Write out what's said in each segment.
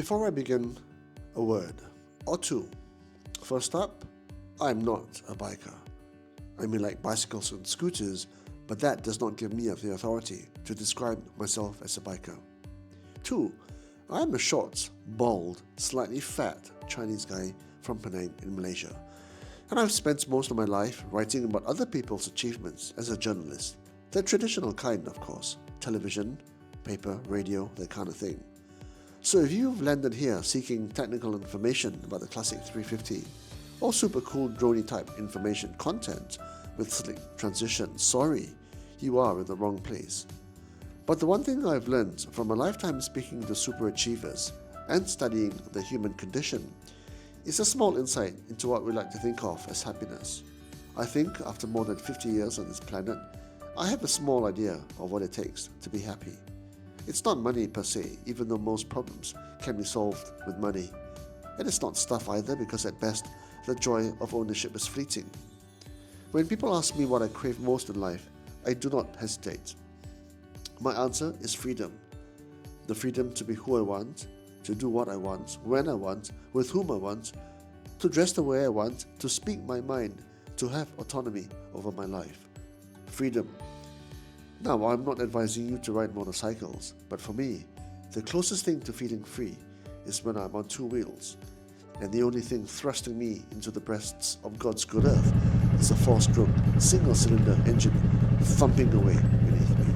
Before I begin, a word or two. First up, I'm not a biker. I may like bicycles and scooters, but that does not give me the authority to describe myself as a biker. 2. I am a short, bald, slightly fat Chinese guy from Penang in Malaysia, and I've spent most of my life writing about other people's achievements as a journalist. The traditional kind, of course. Television, paper, radio, that kind of thing. So if you've landed here seeking technical information about the Classic 350 or super cool droney type information content with slick transitions, sorry, you are in the wrong place. But the one thing I've learned from a lifetime speaking to super achievers and studying the human condition is a small insight into what we like to think of as happiness. I think after more than 50 years on this planet, I have a small idea of what it takes to be happy. It's not money per se, even though most problems can be solved with money. And it's not stuff either, because at best, the joy of ownership is fleeting. When people ask me what I crave most in life, I do not hesitate. My answer is freedom. The freedom to be who I want, to do what I want, when I want, with whom I want, to dress the way I want, to speak my mind, to have autonomy over my life. Freedom. Now, I'm not advising you to ride motorcycles, but for me, the closest thing to feeling free is when I'm on two wheels, and the only thing thrusting me into the breasts of God's good earth is a 4-stroke, single-cylinder engine thumping away beneath me.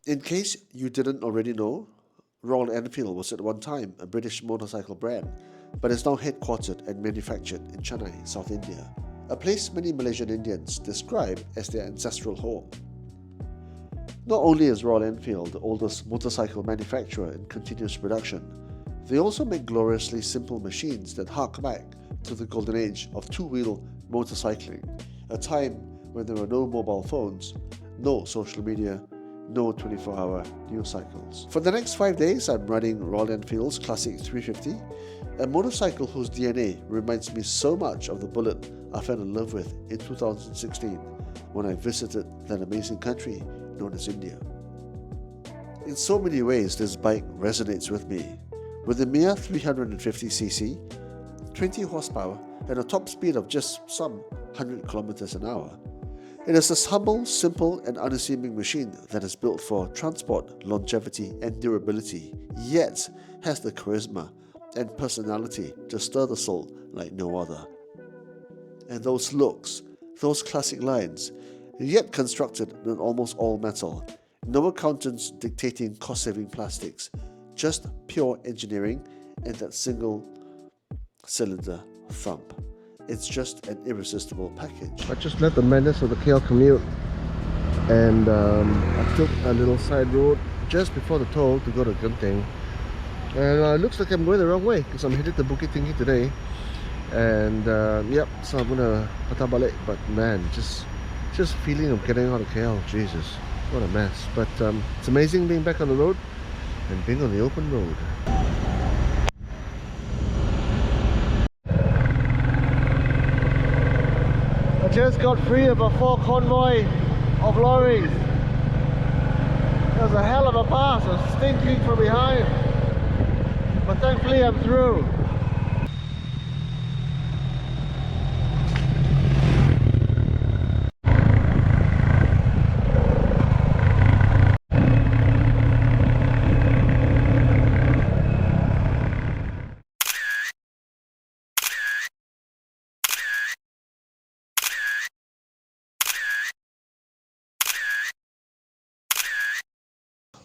In case you didn't already know, Royal Enfield was at one time a British motorcycle brand, but is now headquartered and manufactured in Chennai, South India, a place many Malaysian Indians describe as their ancestral home. Not only is Royal Enfield the oldest motorcycle manufacturer in continuous production, they also make gloriously simple machines that hark back to the golden age of two-wheel motorcycling, a time when there were no mobile phones, no social media, no 24-hour news cycles. For the next 5 days, I'm riding Royal Enfield's Classic 350, a motorcycle whose DNA reminds me so much of the Bullet I fell in love with in 2016 when I visited that amazing country known as India. In so many ways, this bike resonates with me. With a mere 350cc, 20 horsepower, and a top speed of just some 100 kilometers an hour, it is this humble, simple, and unassuming machine that is built for transport, longevity, and durability, yet has the charisma and personality to stir the soul like no other. And those looks, those classic lines, yet constructed in almost all metal, no accountants dictating cost-saving plastics, just pure engineering and that single-cylinder thump. It's just an irresistible package. I just left the madness of the KL commute and I took a little side road just before the toll to go to Genting. And it looks like I'm going the wrong way because I'm headed to Bukit Tinggi today. And yep, so I'm gonna patah balik. But man, just feeling of getting out of KL, Jesus, what a mess. But it's amazing being back on the road and being on the open road. Just got free of a 4 convoy of lorries. It was a hell of a pass, I was stinking from behind. But thankfully I'm through.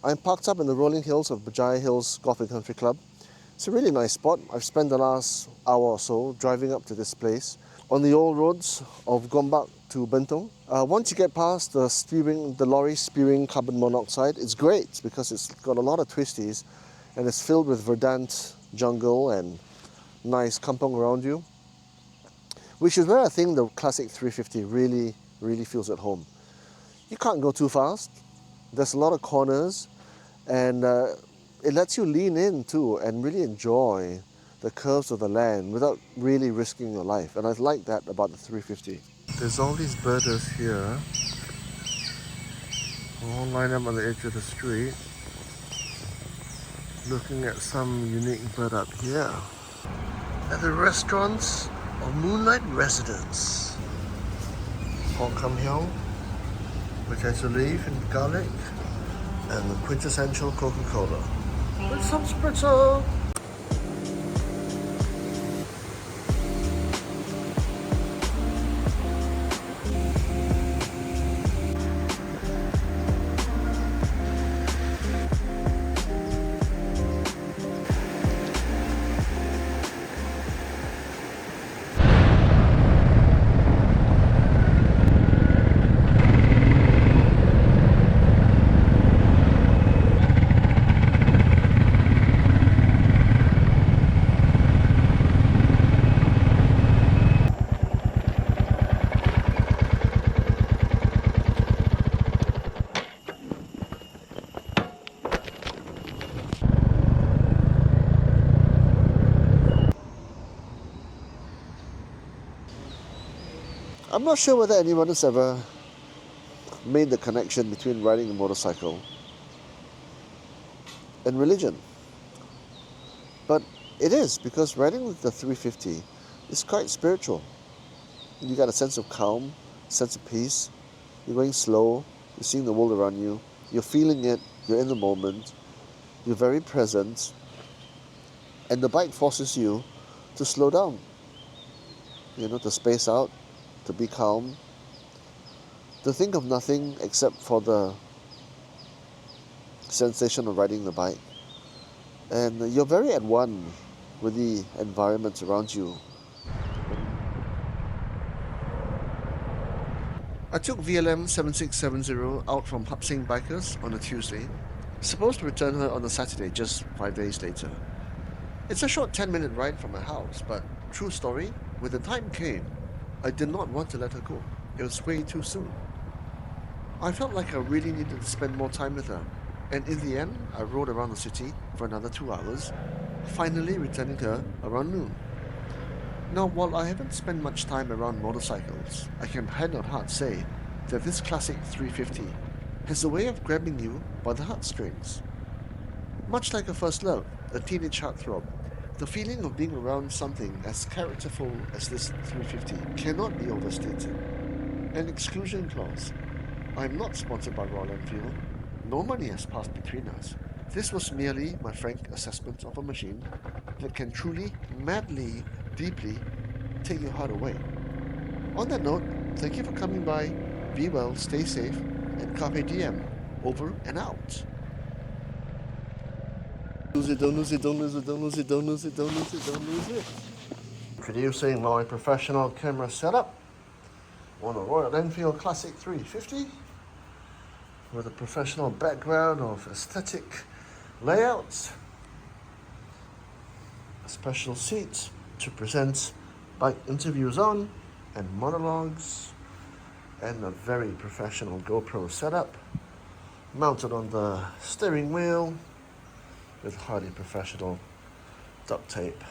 I'm parked up in the rolling hills of Bajaya Hills Golf and Country Club. It's a really nice spot. I've spent the last hour or so driving up to this place on the old roads of Gombak to Bentong. Once you get past the lorry spewing carbon monoxide, it's great because it's got a lot of twisties and it's filled with verdant jungle and nice kampong around you, which is where I think the Classic 350 really feels at home. You can't go too fast. There's a lot of corners. And it lets you lean in too and really enjoy the curves of the land without really risking your life. And I like that about the 350. There's all these birders here, all lined up on the edge of the street, looking at some unique bird up here. At the restaurants of Moonlight Residence. Pork Hill, which has a leaf and garlic, and the quintessential Coca-Cola. With some spritzer! I'm not sure whether anyone has ever made the connection between riding a motorcycle and religion. But it is, because riding with the 350 is quite spiritual. You got a sense of calm, sense of peace. You're going slow, you're seeing the world around you, you're feeling it, you're in the moment, you're very present, and the bike forces you to slow down, to space out, to be calm, to think of nothing except for the sensation of riding the bike. And you're very at one with the environment around you. I took VLM 7670 out from Hup Seng Bikerz on a Tuesday, supposed to return her on a Saturday, just 5 days later. It's a short 10-minute ride from my house, but true story, when the time came, I did not want to let her go. It was way too soon. I felt like I really needed to spend more time with her, and in the end, I rode around the city for another 2 hours, finally returning her around noon. Now, while I haven't spent much time around motorcycles, I can hand on heart say that this classic 350 has a way of grabbing you by the heartstrings. Much like a first love, a teenage heartthrob, the feeling of being around something as characterful as this 350 cannot be overstated. An exclusion clause. I'm not sponsored by Royal Enfield. No money has passed between us. This was merely my frank assessment of a machine that can truly, madly, deeply take your heart away. On that note, thank you for coming by. Be well, stay safe, and carpe diem. Over and out. Lose it, don't lose it, don't lose it, don't lose it, don't lose it, don't lose it, don't lose it. Introducing my professional camera setup on a Royal Enfield Classic 350 with a professional background of aesthetic layouts, a special seat to present bike interviews on and monologues, and a very professional GoPro setup mounted on the steering wheel with highly professional duct tape.